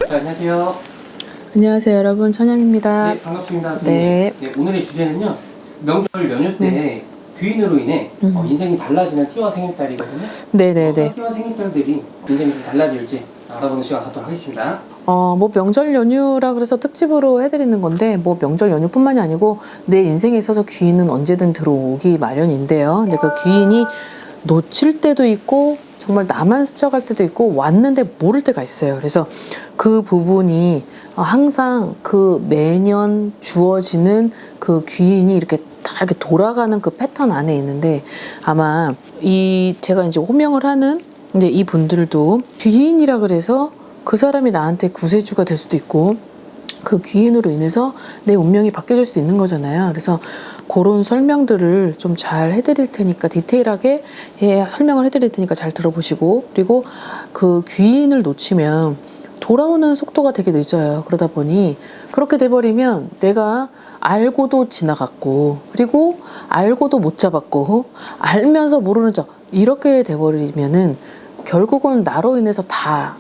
안녕하세요. 안녕하세요 여러분, 천영입니다. 네, 반갑습니다. 선생님. 네. 네, 오늘의 주제는요. 명절 연휴 때 귀인으로 인해 인생이 달라지는 띠와 생일달이거든요. 네네네. 어떤 띠와 생일달들이 인생이 좀 달라질지 알아보는 시간 갖도록 하겠습니다. 뭐 명절 연휴라 그래서 특집으로 해드리는 건데, 뭐 명절 연휴뿐만이 아니고 내 인생에 있어서 귀인은 언제든 들어오기 마련인데요. 근데 그 귀인이 놓칠 때도 있고 정말 나만 스쳐갈 때도 있고 왔는데 모를 때가 있어요. 그래서 그 부분이 항상 그 매년 주어지는 그 귀인이 이렇게 다 이렇게 돌아가는 그 패턴 안에 있는데, 아마 제가 이제 호명을 하는 근데 이 분들도 귀인이라 그래서 그 사람이 나한테 구세주가 될 수도 있고 그 귀인으로 인해서 내 운명이 바뀌어질 수도 있는 거잖아요. 그래서 그런 설명들을 좀 잘 해드릴 테니까, 디테일하게 설명을 해드릴 테니까 잘 들어보시고, 그리고 그 귀인을 놓치면 돌아오는 속도가 되게 늦어요. 그러다 보니 그렇게 돼버리면 내가 알고도 지나갔고, 그리고 알고도 못 잡았고, 알면서 모르는 척 이렇게 돼버리면은 결국은 나로 인해서 다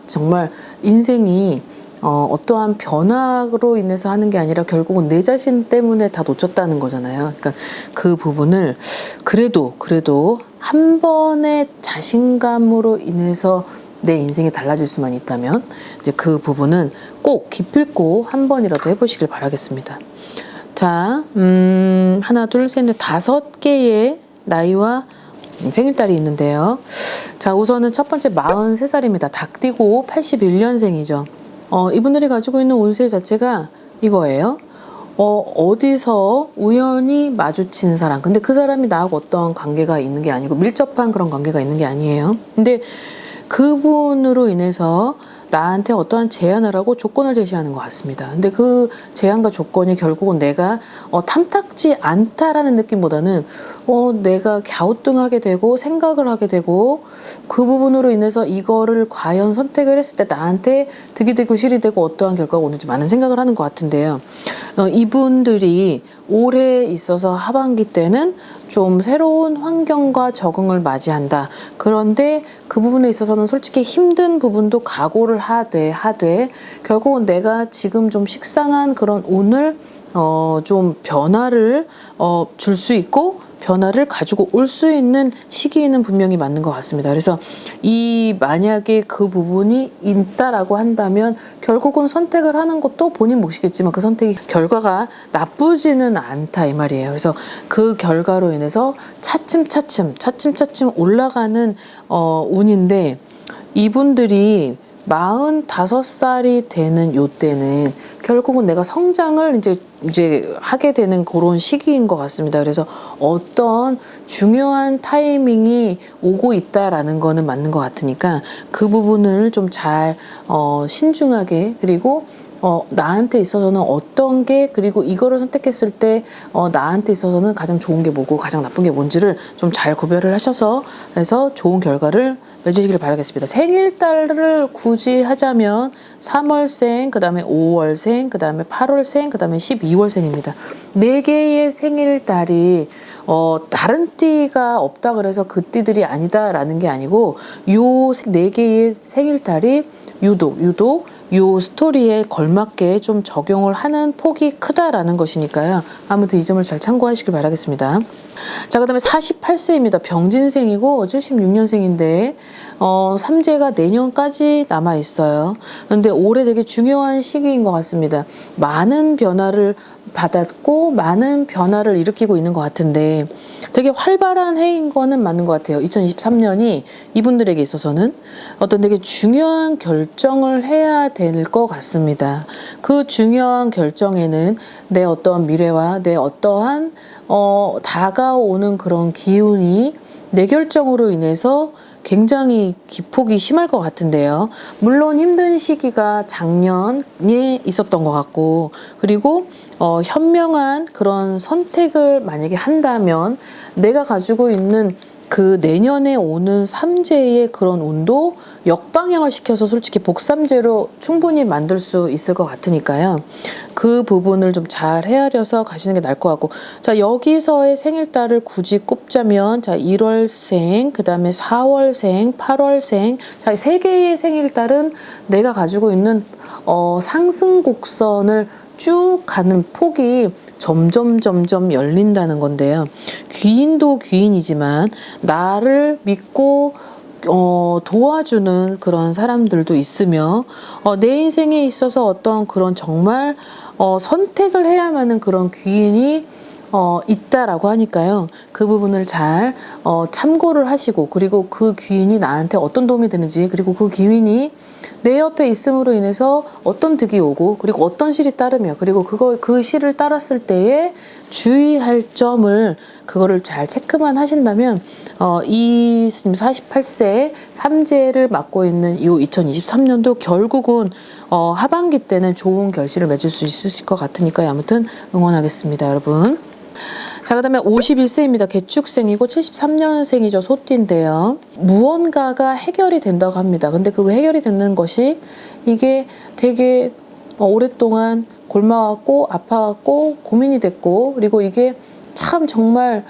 정말 인생이 어떠한 변화로 인해서 하는 게 아니라 결국은 내 자신 때문에 다 놓쳤다는 거잖아요. 그러니까 그 부분을 그래도 한 번의 자신감으로 인해서 내 인생이 달라질 수만 있다면 이제 그 부분은 꼭 기필코 한 번이라도 해보시길 바라겠습니다. 자, 하나, 둘, 셋, 넷, 5개의 나이와 생일달이 있는데요. 자, 우선은 첫 번째 43살입니다. 닭띠고 81년생이죠. 이분들이 가지고 있는 운세 자체가 이거예요. 어디서 우연히 마주친 사람. 근데 그 사람이 나하고 어떤 관계가 있는 게 아니고 밀접한 그런 관계가 있는 게 아니에요. 근데 그분으로 인해서 나한테 어떠한 제안을 하고 조건을 제시하는 것 같습니다. 근데 그 제안과 조건이 결국은 내가 탐탁지 않다라는 느낌보다는 내가 갸우뚱하게 되고 생각을 하게 되고, 그 부분으로 인해서 이거를 과연 선택을 했을 때 나한테 득이 되고 실이 되고 어떠한 결과가 오는지 많은 생각을 하는 것 같은데요. 이분들이 올해 있어서 하반기 때는 좀 새로운 환경과 적응을 맞이한다. 그런데 그 부분에 있어서는 솔직히 힘든 부분도 각오를 하되 결국은 내가 지금 좀 식상한 그런 오늘 좀 변화를 줄 수 있고 변화를 가지고 올 수 있는 시기에는 분명히 맞는 것 같습니다. 그래서 만약에 그 부분이 있다라고 한다면 결국은 선택을 하는 것도 본인 몫이겠지만 그 선택이 결과가 나쁘지는 않다 이 말이에요. 그래서 그 결과로 인해서 차츰 올라가는 운인데, 이분들이 45살이 되는 요때는 결국은 내가 성장을 이제 하게 되는 그런 시기인 것 같습니다. 그래서 어떤 중요한 타이밍이 오고 있다라는 거는 맞는 것 같으니까 그 부분을 좀 잘 신중하게, 그리고 나한테 있어서는 어떤 게, 그리고 이거를 선택했을 때 나한테 있어서는 가장 좋은 게 뭐고 가장 나쁜 게 뭔지를 좀 잘 구별을 하셔서 해서 좋은 결과를 맺으시길 바라겠습니다. 생일달을 굳이 하자면 3월생, 그 다음에 5월생, 그 다음에 8월생, 그 다음에 12월생입니다. 4개의 생일달이 다른 띠가 없다 그래서 그 띠들이 아니다라는 게 아니고, 요 4개의 생일달이 유독 요 스토리에 걸맞게 좀 적용을 하는 폭이 크다라는 것이니까요. 아무튼 이 점을 잘 참고하시길 바라겠습니다. 자, 그 다음에 48세입니다. 병진생이고 76년생인데 삼재가 내년까지 남아 있어요. 그런데 올해 되게 중요한 시기인 것 같습니다. 많은 변화를 받았고 많은 변화를 일으키고 있는 것 같은데 되게 활발한 해인 거는 맞는 것 같아요. 2023년이 이분들에게 있어서는 어떤 되게 중요한 결정을 해야 될 것 같습니다. 그 중요한 결정에는 내 어떠한 미래와 내 어떠한 다가오는 그런 기운이 내 결정으로 인해서 굉장히 기폭이 심할 것 같은데요. 물론 힘든 시기가 작년에 있었던 것 같고, 그리고 현명한 그런 선택을 만약에 한다면 내가 가지고 있는 그 내년에 오는 삼재의 그런 운도 역방향을 시켜서 솔직히 복삼재로 충분히 만들 수 있을 것 같으니까요. 그 부분을 좀 잘 헤아려서 가시는 게 나을 것 같고, 자, 여기서의 생일달을 굳이 꼽자면, 자, 1월생, 그 다음에 4월생, 8월생, 자, 이 세 개의 생일달은 내가 가지고 있는 상승 곡선을 쭉 가는 폭이 점점 열린다는 건데요. 귀인도 귀인이지만 나를 믿고 도와주는 그런 사람들도 있으며, 내 인생에 있어서 어떤 그런 정말 선택을 해야만 하는 그런 귀인이 있다라고 하니까요. 그 부분을 잘 참고를 하시고, 그리고 그 귀인이 나한테 어떤 도움이 되는지, 그리고 그 귀인이 내 옆에 있음으로 인해서 어떤 득이 오고, 그리고 어떤 실이 따르며, 그리고 그 실을 따랐을 때에 주의할 점을 그거를 잘 체크만 하신다면 이 48세 삼재를 맡고 있는 이 2023년도 결국은 하반기 때는 좋은 결실을 맺을 수 있으실 것 같으니까요. 아무튼 응원하겠습니다, 여러분. 자, 그 다음에 51세입니다. 개축생이고 73년생이죠. 소띠인데요. 무언가가 해결이 된다고 합니다. 근데 그 해결이 되는 것이 이게 되게 오랫동안 굶어왔고 아파왔고 고민이 됐고, 그리고 이게 참 정말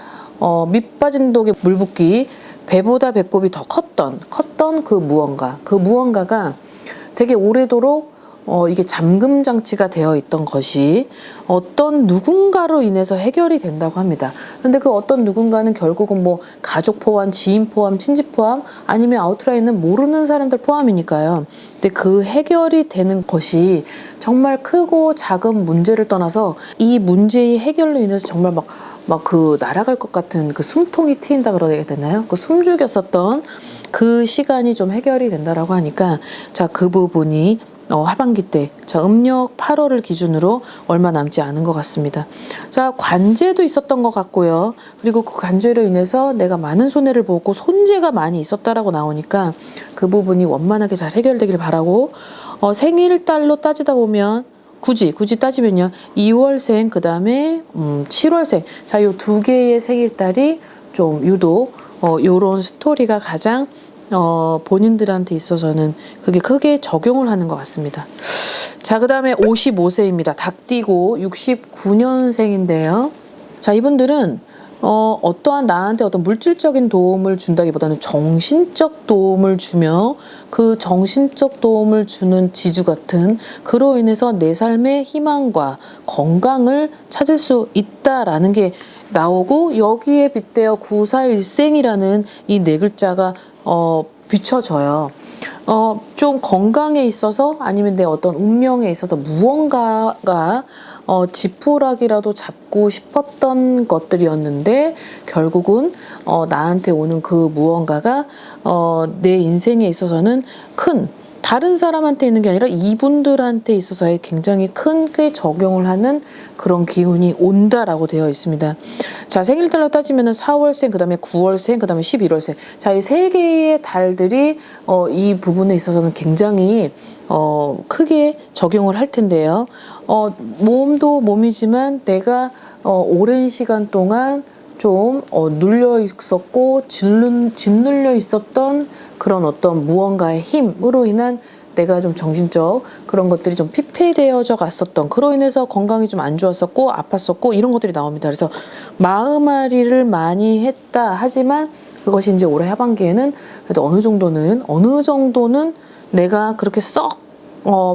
밑 빠진 독에 물 붓기, 배보다 배꼽이 더 컸던 그 무언가가 되게 오래도록 이게 잠금 장치가 되어 있던 것이 어떤 누군가로 인해서 해결이 된다고 합니다. 근데 그 어떤 누군가는 결국은 뭐 가족 포함, 지인 포함, 친지 포함, 아니면 아웃라인은 모르는 사람들 포함이니까요. 근데 그 해결이 되는 것이 정말 크고 작은 문제를 떠나서 이 문제의 해결로 인해서 정말 막 그 날아갈 것 같은 그 숨통이 트인다 그러야 되나요? 그 숨죽였었던 그 시간이 좀 해결이 된다라고 하니까, 자, 그 부분이 하반기 때, 자, 음력 8월을 기준으로 얼마 남지 않은 것 같습니다. 자, 관제도 있었던 것 같고요. 그리고 그 관제로 인해서 내가 많은 손해를 보고 손재가 많이 있었다라고 나오니까 그 부분이 원만하게 잘 해결되길 바라고, 생일달로 따지다 보면 굳이 따지면요, 2월생, 그 다음에 7월생, 자, 요 두 개의 생일달이 좀 유독 요런 스토리가 가장 본인들한테 있어서는 그게 크게 적용을 하는 것 같습니다. 자, 그 다음에 55세입니다. 닭띠고 69년생인데요. 자, 이분들은 어떠한 나한테 어떤 물질적인 도움을 준다기보다는 정신적 도움을 주며, 그 정신적 도움을 주는 지주 같은, 그로 인해서 내 삶의 희망과 건강을 찾을 수 있다라는 게 나오고, 여기에 빗대어 941생이라는 이 네 글자가 비춰져요. 좀 건강에 있어서, 아니면 내 어떤 운명에 있어서 무언가가 지푸라기라도 잡고 싶었던 것들이었는데, 결국은 나한테 오는 그 무언가가 내 인생에 있어서는 큰, 다른 사람한테 있는 게 아니라 이분들한테 있어서의 굉장히 크게 적용을 하는 그런 기운이 온다라고 되어 있습니다. 자, 생일달로 따지면은 4월생, 그 다음에 9월생, 그 다음에 11월생. 자, 이 세 개의 달들이 이 부분에 있어서는 굉장히 크게 적용을 할 텐데요. 몸도 몸이지만 내가 오랜 시간 동안 좀 눌려 있었고 짓눌려 있었던 그런 어떤 무언가의 힘으로 인한 내가 좀 정신적 그런 것들이 좀 피폐되어져 갔었던, 그로 인해서 건강이 좀 안 좋았었고 아팠었고 이런 것들이 나옵니다. 그래서 마음앓이를 많이 했다 하지만 그것이 이제 올해 하반기에는 그래도 어느 정도는 내가 그렇게 썩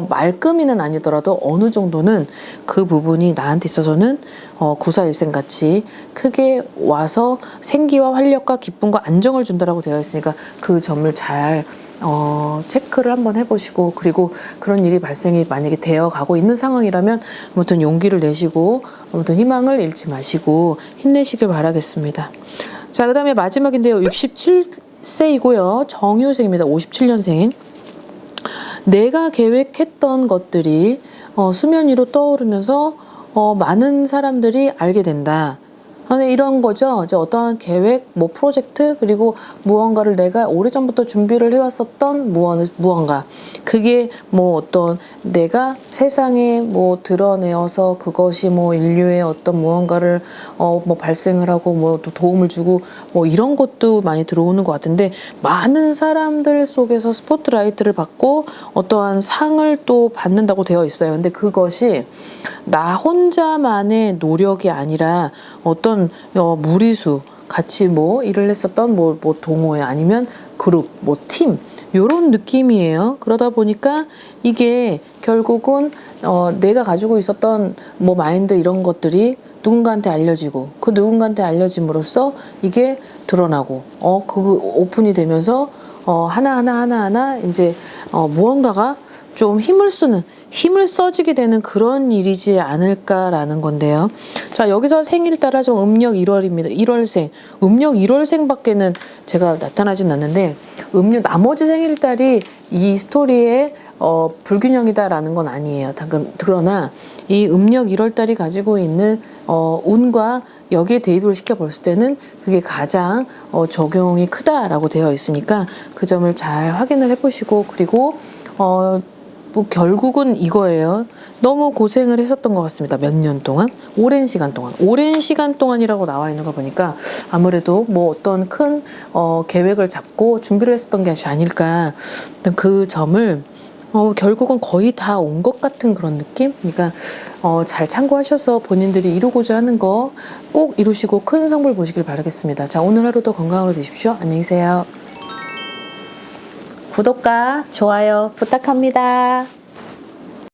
말끔히는 아니더라도 어느 정도는 그 부분이 나한테 있어서는 941생 같이 크게 와서 생기와 활력과 기쁨과 안정을 준다라고 되어 있으니까 그 점을 잘 체크를 한번 해보시고, 그리고 그런 일이 발생이 만약에 되어 가고 있는 상황이라면 아무튼 용기를 내시고 아무튼 희망을 잃지 마시고 힘내시길 바라겠습니다. 자, 그 다음에 마지막인데요. 67세이고요. 정유생입니다. 57년생. 내가 계획했던 것들이 수면 위로 떠오르면서 많은 사람들이 알게 된다. 네, 이런 거죠. 이제 어떠한 계획, 뭐 프로젝트, 그리고 무언가를 내가 오래전부터 준비를 해왔었던 무언가. 그게 뭐 어떤 내가 세상에 뭐 드러내어서 그것이 뭐 인류의 어떤 무언가를 뭐 발생을 하고 뭐 또 도움을 주고 뭐 이런 것도 많이 들어오는 것 같은데, 많은 사람들 속에서 스포트라이트를 받고 어떠한 상을 또 받는다고 되어 있어요. 근데 그것이 나 혼자만의 노력이 아니라 어떤 무리수, 같이 뭐 일을 했었던 뭐 동호회 아니면 그룹, 뭐 팀, 요런 느낌이에요. 그러다 보니까 이게 결국은 내가 가지고 있었던 뭐 마인드 이런 것들이 누군가한테 알려지고, 그 누군가한테 알려짐으로써 이게 드러나고 그 오픈이 되면서 하나하나 이제 무언가가 좀 힘을 써지게 되는 그런 일이지 않을까라는 건데요. 자, 여기서 생일 따라 좀 음력 1월입니다. 1월생. 음력 1월생밖에는 제가 나타나진 않는데, 나머지 생일달이 이 스토리에 불균형이다라는 건 아니에요. 그러나 이 음력 1월달이 가지고 있는 운과 여기에 대입을 시켜봤을 때는 그게 가장 적용이 크다라고 되어 있으니까 그 점을 잘 확인을 해보시고, 그리고 뭐 결국은 이거예요. 너무 고생을 했었던 것 같습니다. 몇 년 동안, 오랜 시간 동안이라고 나와 있는 거 보니까 아무래도 뭐 어떤 큰 계획을 잡고 준비를 했었던 게 아닐까. 그 점을 결국은 거의 다 온 것 같은 그런 느낌? 그러니까 잘 참고하셔서 본인들이 이루고자 하는 거 꼭 이루시고 큰 성불 보시길 바라겠습니다. 자, 오늘 하루도 건강으로 되십시오. 안녕히 계세요. 구독과 좋아요 부탁합니다.